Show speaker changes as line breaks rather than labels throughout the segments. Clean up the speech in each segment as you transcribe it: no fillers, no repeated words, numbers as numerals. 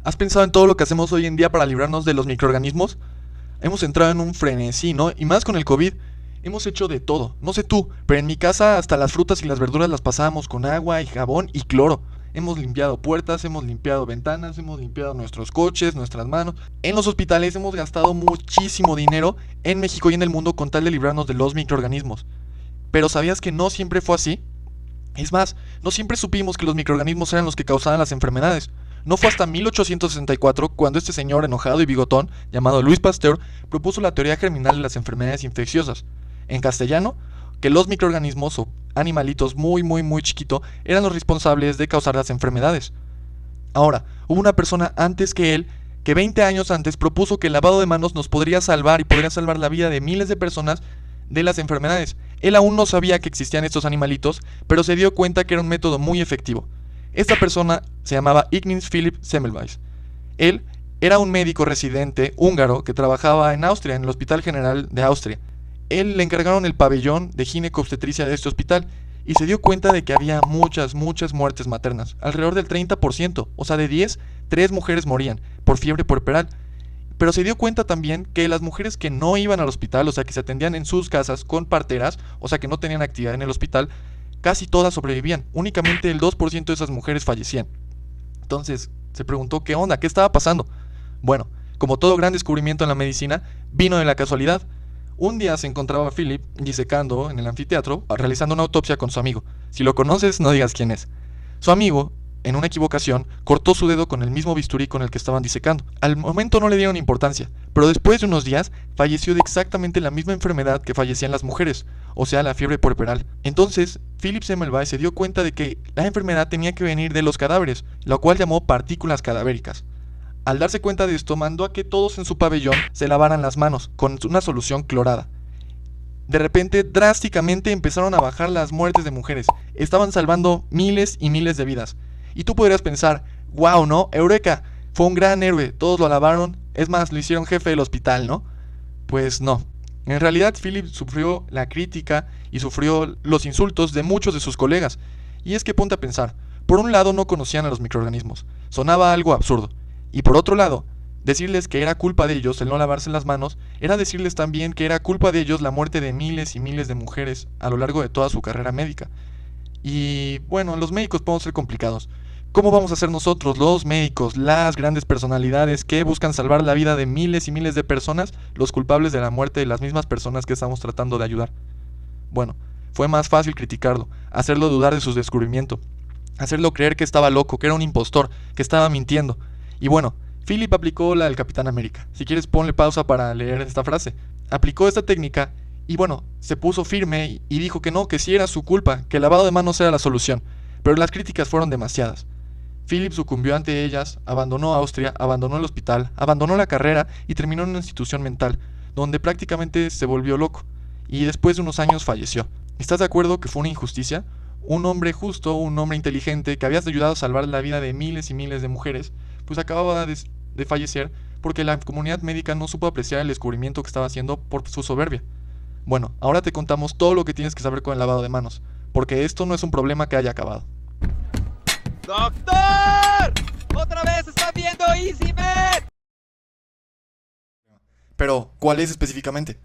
¿Has pensado en todo lo que hacemos hoy en día para librarnos de los microorganismos? Hemos entrado en un frenesí, ¿no? Y más con el COVID. Hemos hecho de todo. No sé tú, pero en mi casa hasta las frutas y las verduras las pasábamos con agua y jabón y cloro. Hemos limpiado puertas, hemos limpiado ventanas, hemos limpiado nuestros coches, nuestras manos. En los hospitales hemos gastado muchísimo dinero en México y en el mundo con tal de librarnos de los microorganismos. Pero ¿sabías que no siempre fue así? Es más, no siempre supimos que los microorganismos eran los que causaban las enfermedades. No fue hasta 1864 cuando este señor enojado y bigotón, llamado Louis Pasteur, propuso la teoría germinal de las enfermedades infecciosas. En castellano, que los microorganismos o animalitos muy chiquitos eran los responsables de causar las enfermedades. Ahora, hubo una persona antes que él que 20 años antes propuso que el lavado de manos nos podría salvar y podría salvar la vida de miles de personas de las enfermedades. Él aún no sabía que existían estos animalitos, pero se dio cuenta que era un método muy efectivo. Esta persona se llamaba Ignaz Philipp Semmelweis. Él era un médico residente húngaro que trabajaba en Austria, en el Hospital General de Austria. Él le encargaron el pabellón de ginecobstetricia de este hospital y se dio cuenta de que había muchas muertes maternas, alrededor del 30%, o sea, de 10, 3 mujeres morían por fiebre puerperal. Pero se dio cuenta también que las mujeres que no iban al hospital, o sea, que se atendían en sus casas con parteras, o sea, que no tenían actividad en el hospital, casi todas sobrevivían. Únicamente el 2% de esas mujeres fallecían. Entonces, se preguntó qué onda, qué estaba pasando. Bueno, como todo gran descubrimiento en la medicina, vino de la casualidad. Un día se encontraba Philip disecando en el anfiteatro, realizando una autopsia con su amigo. Si lo conoces, no digas quién es. Su amigo, en una equivocación, cortó su dedo con el mismo bisturí con el que estaban disecando. Al momento no le dieron importancia, pero después de unos días falleció de exactamente la misma enfermedad que fallecían las mujeres, o sea, la fiebre puerperal. Entonces, Philip Semmelweis se dio cuenta de que la enfermedad tenía que venir de los cadáveres, lo cual llamó partículas cadavéricas. Al darse cuenta de esto, mandó a que todos en su pabellón se lavaran las manos con una solución clorada. De repente, drásticamente empezaron a bajar las muertes de mujeres. Estaban salvando miles y miles de vidas. Y tú podrías pensar, wow, ¿no? Eureka, fue un gran héroe, todos lo alabaron, es más, lo hicieron jefe del hospital, ¿no? Pues no. En realidad, Philip sufrió la crítica y sufrió los insultos de muchos de sus colegas. Y es que ponte a pensar, por un lado no conocían a los microorganismos, sonaba algo absurdo. Y por otro lado, decirles que era culpa de ellos el no lavarse las manos, era decirles también que era culpa de ellos la muerte de miles y miles de mujeres a lo largo de toda su carrera médica. Y bueno, los médicos podemos ser complicados. ¿Cómo vamos a ser nosotros, los médicos, las grandes personalidades que buscan salvar la vida de miles y miles de personas, los culpables de la muerte de las mismas personas que estamos tratando de ayudar? Bueno, fue más fácil criticarlo, hacerlo dudar de su descubrimiento, hacerlo creer que estaba loco, que era un impostor, que estaba mintiendo. Y bueno, Philip aplicó la del Capitán América. Si quieres ponle pausa para leer esta frase. Aplicó esta técnica y bueno, se puso firme y dijo que no, que sí era su culpa, que el lavado de manos era la solución. Pero las críticas fueron demasiadas. Philip sucumbió ante ellas, abandonó Austria, abandonó el hospital, abandonó la carrera y terminó en una institución mental, donde prácticamente se volvió loco. Y después de unos años falleció. ¿Estás de acuerdo que fue una injusticia? Un hombre justo, un hombre inteligente que había ayudado a salvar la vida de miles y miles de mujeres, pues acababa de fallecer porque la comunidad médica no supo apreciar el descubrimiento que estaba haciendo por su soberbia. Bueno, ahora te contamos todo lo que tienes que saber con el lavado de manos, porque esto no es un problema que haya acabado.
¡Doctor! ¡Otra vez está viendo EasyMed!
Pero, ¿cuál es específicamente?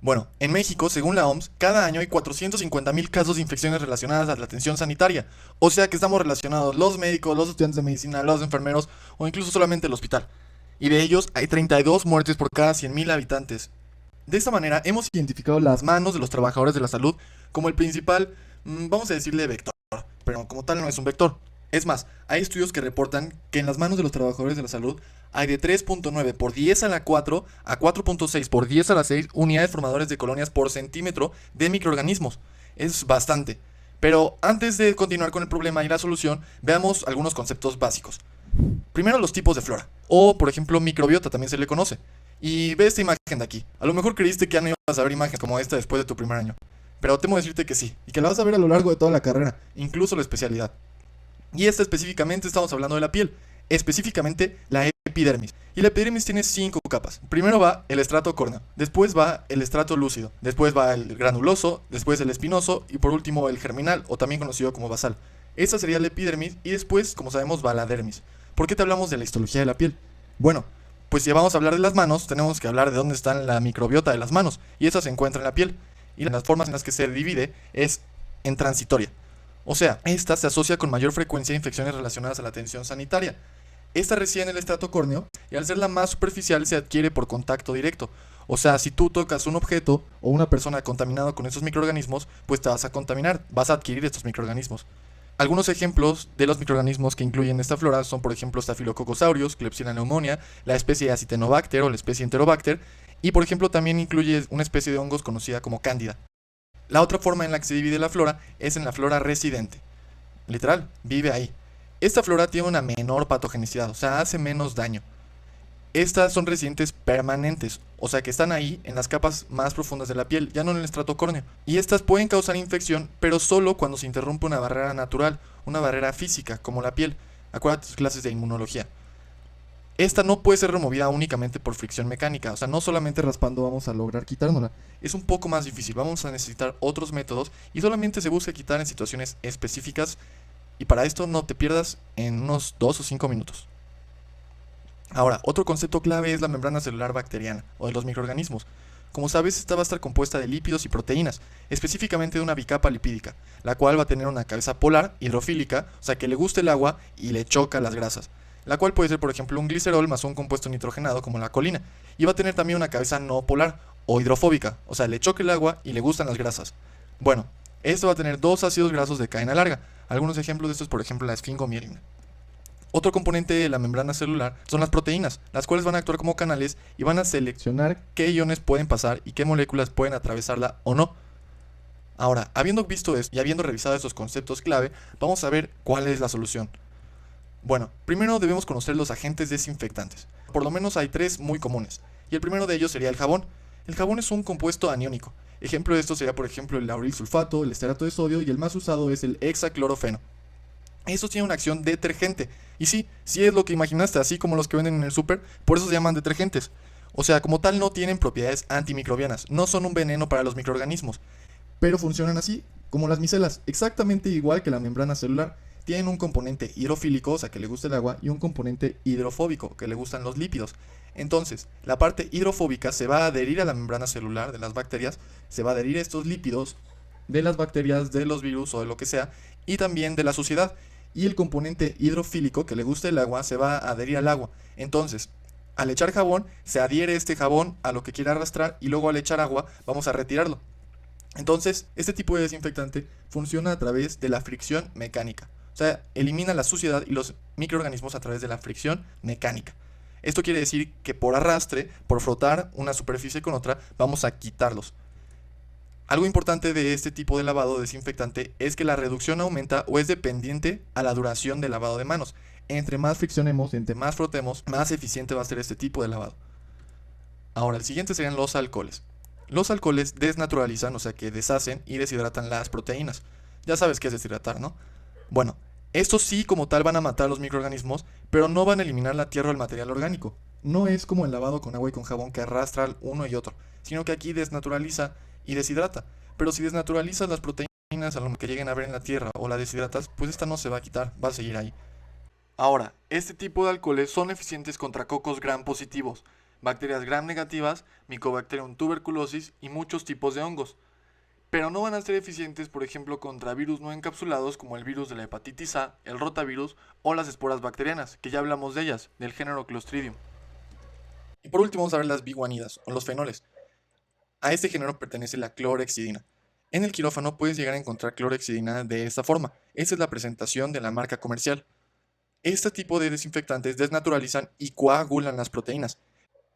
Bueno, en México, según la OMS, cada año hay 450,000 casos de infecciones relacionadas a la atención sanitaria. O sea que estamos relacionados los médicos, los estudiantes de medicina, los enfermeros o incluso solamente el hospital. Y de ellos hay 32 muertes por cada 100,000 habitantes. De esta manera hemos identificado las manos de los trabajadores de la salud como el principal, vamos a decirle vector, pero como tal no es un vector. Es más, hay estudios que reportan que en las manos de los trabajadores de la salud hay de 3.9 por 10 a la 4 a 4.6 por 10 a la 6 unidades formadores de colonias por centímetro de microorganismos. Es bastante. Pero antes de continuar con el problema y la solución, veamos algunos conceptos básicos. Primero, los tipos de flora, o por ejemplo microbiota también se le conoce. Y ve esta imagen de aquí. A lo mejor creíste que ya no ibas a ver imágenes como esta después de tu primer año, pero temo decirte que sí, y que la vas a ver a lo largo de toda la carrera, incluso la especialidad. Y esta específicamente estamos hablando de la piel, específicamente la epidermis. Y la epidermis tiene 5 capas. Primero va el estrato córneo, después va el estrato lúcido, después va el granuloso, después el espinoso y por último el germinal, o también conocido como basal. Esta sería la epidermis y después, como sabemos, va la dermis. ¿Por qué te hablamos de la histología de la piel? Bueno, pues si vamos a hablar de las manos, tenemos que hablar de dónde está la microbiota de las manos, y esa se encuentra en la piel. Y las formas en las que se divide es en transitoria. O sea, esta se asocia con mayor frecuencia a infecciones relacionadas a la atención sanitaria. Esta reside en el estrato córneo y al ser la más superficial se adquiere por contacto directo. O sea, si tú tocas un objeto o una persona contaminada con esos microorganismos, pues te vas a contaminar, vas a adquirir estos microorganismos. Algunos ejemplos de los microorganismos que incluyen esta flora son, por ejemplo, Staphylococcus aureus, Klebsiella pneumoniae, la especie Acinetobacter o la especie Enterobacter, y por ejemplo también incluye una especie de hongos conocida como Cándida. La otra forma en la que se divide la flora es en la flora residente. Literal, vive ahí. Esta flora tiene una menor patogenicidad, o sea, hace menos daño. Estas son residentes permanentes, o sea que están ahí en las capas más profundas de la piel, ya no en el estrato córneo. Y estas pueden causar infección, pero solo cuando se interrumpe una barrera natural, una barrera física, como la piel. Acuérdate tus clases de inmunología. Esta no puede ser removida únicamente por fricción mecánica, o sea, no solamente raspando vamos a lograr quitárnosla. Es un poco más difícil, vamos a necesitar otros métodos y solamente se busca quitar en situaciones específicas y para esto no te pierdas en unos 2 o 5 minutos. Ahora, otro concepto clave es la membrana celular bacteriana o de los microorganismos. Como sabes, esta va a estar compuesta de lípidos y proteínas, específicamente de una bicapa lipídica, la cual va a tener una cabeza polar, hidrofílica, o sea que le gusta el agua y le choca las grasas, la cual puede ser por ejemplo un glicerol más un compuesto nitrogenado como la colina, y va a tener también una cabeza no polar o hidrofóbica, o sea le choca el agua y le gustan las grasas. Bueno, esto va a tener dos ácidos grasos de cadena larga, algunos ejemplos de estos por ejemplo la esfingomielina. Otro componente de la membrana celular son las proteínas, las cuales van a actuar como canales y van a seleccionar qué iones pueden pasar y qué moléculas pueden atravesarla o no. Ahora, habiendo visto esto y habiendo revisado estos conceptos clave, vamos a ver cuál es la solución. Bueno, primero debemos conocer los agentes desinfectantes. Por lo menos hay tres muy comunes, y el primero de ellos sería el jabón. El jabón es un compuesto aniónico. Ejemplo de esto sería por ejemplo el lauril sulfato, el esterato de sodio y el más usado es el hexaclorofeno. Estos tienen una acción detergente. Y sí es lo que imaginaste, así como los que venden en el súper, por eso se llaman detergentes. O sea, como tal no tienen propiedades antimicrobianas, no son un veneno para los microorganismos. Pero funcionan así, como las micelas, exactamente igual que la membrana celular. Tienen un componente hidrofílico, o sea que le gusta el agua, y un componente hidrofóbico, que le gustan los lípidos. Entonces, la parte hidrofóbica se va a adherir a la membrana celular de las bacterias, se va a adherir a estos lípidos de las bacterias, de los virus o de lo que sea, y también de la suciedad. Y el componente hidrofílico que le gusta el agua se va a adherir al agua. Entonces, al echar jabón, se adhiere este jabón a lo que quiera arrastrar y luego al echar agua vamos a retirarlo. Entonces, este tipo de desinfectante funciona a través de la fricción mecánica. O sea, elimina la suciedad y los microorganismos a través de la fricción mecánica. Esto quiere decir que por arrastre, por frotar una superficie con otra, vamos a quitarlos. Algo importante de este tipo de lavado desinfectante es que la reducción aumenta o es dependiente a la duración del lavado de manos. Entre más friccionemos, entre más frotemos, más eficiente va a ser este tipo de lavado. Ahora, el siguiente serían los alcoholes. Los alcoholes desnaturalizan, o sea que deshacen y deshidratan las proteínas. Ya sabes qué es deshidratar, ¿no? Bueno, estos sí como tal van a matar a los microorganismos, pero no van a eliminar la tierra o el material orgánico. No es como el lavado con agua y con jabón que arrastra uno y otro, sino que aquí desnaturaliza y deshidrata. Pero si desnaturalizas las proteínas a lo que lleguen a ver en la tierra o la deshidratas, pues esta no se va a quitar, va a seguir ahí. Ahora, este tipo de alcoholes son eficientes contra cocos gram positivos, bacterias gram negativas, Mycobacterium tuberculosis y muchos tipos de hongos. Pero no van a ser eficientes, por ejemplo, contra virus no encapsulados como el virus de la hepatitis A, el rotavirus o las esporas bacterianas, que ya hablamos de ellas, del género Clostridium. Y por último vamos a ver las biguanidas o los fenoles. A este género pertenece la clorhexidina. En el quirófano puedes llegar a encontrar clorhexidina de esta forma. Esta es la presentación de la marca comercial. Este tipo de desinfectantes desnaturalizan y coagulan las proteínas.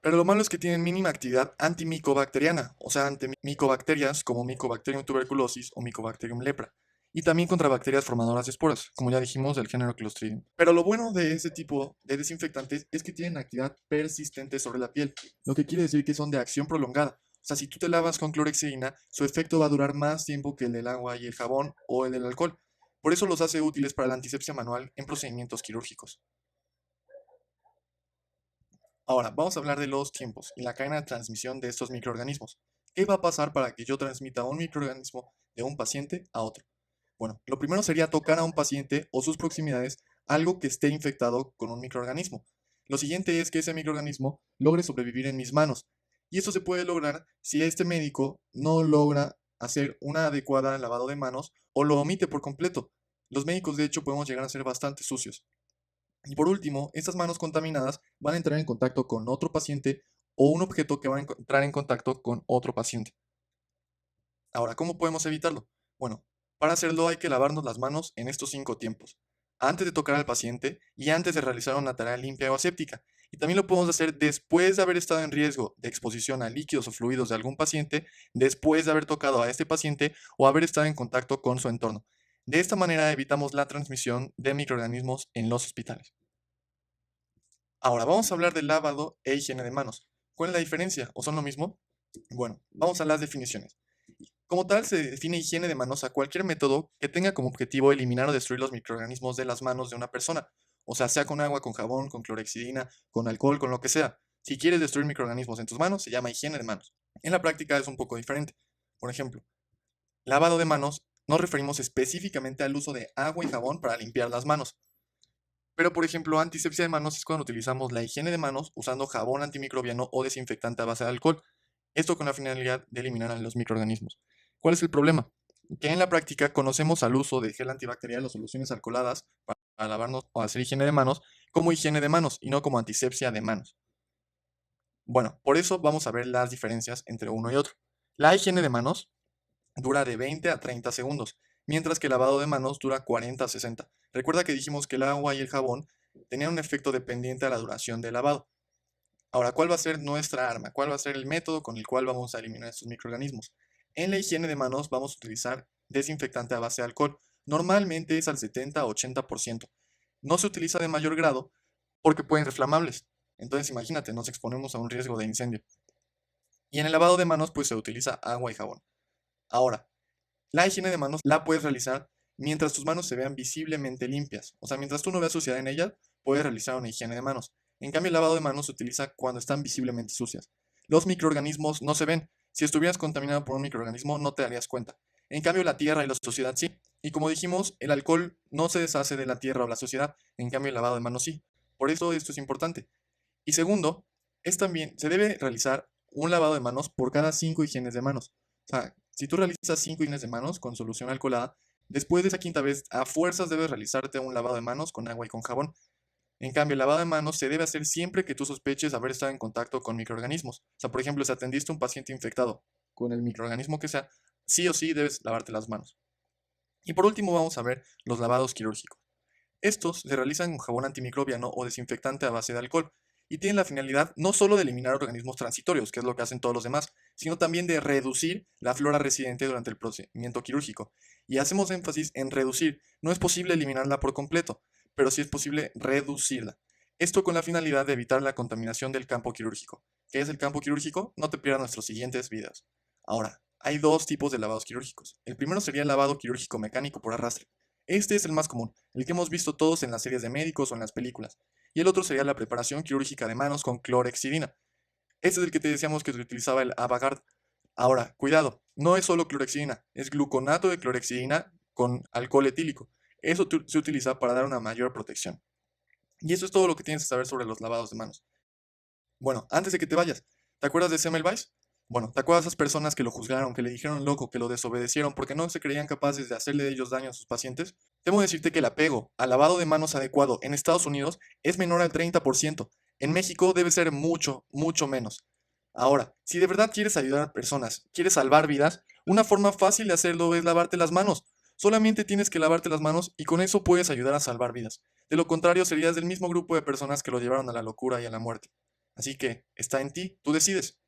Pero lo malo es que tienen mínima actividad antimicobacteriana, o sea, ante micobacterias como Mycobacterium tuberculosis o Mycobacterium lepra. Y también contra bacterias formadoras de esporas, como ya dijimos, del género Clostridium. Pero lo bueno de este tipo de desinfectantes es que tienen actividad persistente sobre la piel, lo que quiere decir que son de acción prolongada. O sea, si tú te lavas con clorhexidina, su efecto va a durar más tiempo que el del agua y el jabón o el del alcohol. Por eso los hace útiles para la antisepsia manual en procedimientos quirúrgicos. Ahora, vamos a hablar de los tiempos y la cadena de transmisión de estos microorganismos. ¿Qué va a pasar para que yo transmita un microorganismo de un paciente a otro? Bueno, lo primero sería tocar a un paciente o sus proximidades algo que esté infectado con un microorganismo. Lo siguiente es que ese microorganismo logre sobrevivir en mis manos. Y esto se puede lograr si este médico no logra hacer una adecuada lavado de manos o lo omite por completo. Los médicos, de hecho, podemos llegar a ser bastante sucios. Y por último, estas manos contaminadas van a entrar en contacto con otro paciente o un objeto que va a entrar en contacto con otro paciente. Ahora, ¿cómo podemos evitarlo? Bueno, para hacerlo hay que lavarnos las manos en estos 5 tiempos: antes de tocar al paciente y antes de realizar una tarea limpia o aséptica. Y también lo podemos hacer después de haber estado en riesgo de exposición a líquidos o fluidos de algún paciente, después de haber tocado a este paciente o haber estado en contacto con su entorno. De esta manera evitamos la transmisión de microorganismos en los hospitales. Ahora vamos a hablar del lavado e higiene de manos. ¿Cuál es la diferencia? ¿O son lo mismo? Bueno, vamos a las definiciones. Como tal, se define higiene de manos a cualquier método que tenga como objetivo eliminar o destruir los microorganismos de las manos de una persona. O sea con agua, con jabón, con clorexidina, con alcohol, con lo que sea. Si quieres destruir microorganismos en tus manos, se llama higiene de manos. En la práctica es un poco diferente. Por ejemplo, lavado de manos nos referimos específicamente al uso de agua y jabón para limpiar las manos. Pero, por ejemplo, antisepsia de manos es cuando utilizamos la higiene de manos usando jabón antimicrobiano o desinfectante a base de alcohol. Esto con la finalidad de eliminar a los microorganismos. ¿Cuál es el problema? Que en la práctica conocemos al uso de gel antibacterial o soluciones alcoholadas para lavarnos o hacer higiene de manos como higiene de manos y no como antisepsia de manos. Bueno, por eso vamos a ver las diferencias entre uno y otro. La higiene de manos dura de 20 a 30 segundos, mientras que el lavado de manos dura 40 a 60. Recuerda que dijimos que el agua y el jabón tenían un efecto dependiente a la duración del lavado. Ahora, ¿cuál va a ser nuestra arma? ¿Cuál va a ser el método con el cual vamos a eliminar estos microorganismos? En la higiene de manos vamos a utilizar desinfectante a base de alcohol. Normalmente es al 70 a 80%. No se utiliza de mayor grado porque pueden ser inflamables. Entonces, imagínate, nos exponemos a un riesgo de incendio. Y en el lavado de manos, pues se utiliza agua y jabón. Ahora, la higiene de manos la puedes realizar mientras tus manos se vean visiblemente limpias. O sea, mientras tú no veas suciedad en ellas, puedes realizar una higiene de manos. En cambio, el lavado de manos se utiliza cuando están visiblemente sucias. Los microorganismos no se ven. Si estuvieras contaminado por un microorganismo, no te darías cuenta. En cambio, la tierra y la suciedad sí. Y como dijimos, el alcohol no se deshace de la tierra o la suciedad. En cambio, el lavado de manos sí. Por eso esto es importante. Y segundo, se debe realizar un lavado de manos por cada 5 higienes de manos. O sea, si tú realizas 5 higienes de manos con solución alcoholada, después de esa quinta vez, a fuerzas debes realizarte un lavado de manos con agua y con jabón. En cambio, el lavado de manos se debe hacer siempre que tú sospeches haber estado en contacto con microorganismos. O sea, por ejemplo, si atendiste a un paciente infectado con el microorganismo que sea, sí o sí debes lavarte las manos. Y por último vamos a ver los lavados quirúrgicos. Estos se realizan con jabón antimicrobiano o desinfectante a base de alcohol y tienen la finalidad no solo de eliminar organismos transitorios, que es lo que hacen todos los demás, sino también de reducir la flora residente durante el procedimiento quirúrgico. Y hacemos énfasis en reducir. No es posible eliminarla por completo, pero sí es posible reducirla. Esto con la finalidad de evitar la contaminación del campo quirúrgico. ¿Qué es el campo quirúrgico? No te pierdas nuestros siguientes videos. Ahora, hay dos tipos de lavados quirúrgicos. El primero sería el lavado quirúrgico mecánico por arrastre. Este es el más común, el que hemos visto todos en las series de médicos o en las películas. Y el otro sería la preparación quirúrgica de manos con clorexidina. Este es el que te decíamos que se utilizaba el Avagard. Ahora, cuidado, no es solo clorexidina, es gluconato de clorexidina con alcohol etílico. Eso se utiliza para dar una mayor protección. Y eso es todo lo que tienes que saber sobre los lavados de manos. Bueno, antes de que te vayas, ¿te acuerdas de Semmelweis? Bueno, ¿te acuerdas de esas personas que lo juzgaron, que le dijeron loco, que lo desobedecieron porque no se creían capaces de hacerle de ellos daño a sus pacientes? Temo decirte que el apego al lavado de manos adecuado en Estados Unidos es menor al 30%. En México debe ser mucho, mucho menos. Ahora, si de verdad quieres ayudar a personas, quieres salvar vidas, una forma fácil de hacerlo es lavarte las manos. Solamente tienes que lavarte las manos y con eso puedes ayudar a salvar vidas. De lo contrario, serías del mismo grupo de personas que lo llevaron a la locura y a la muerte. Así que, está en ti, tú decides.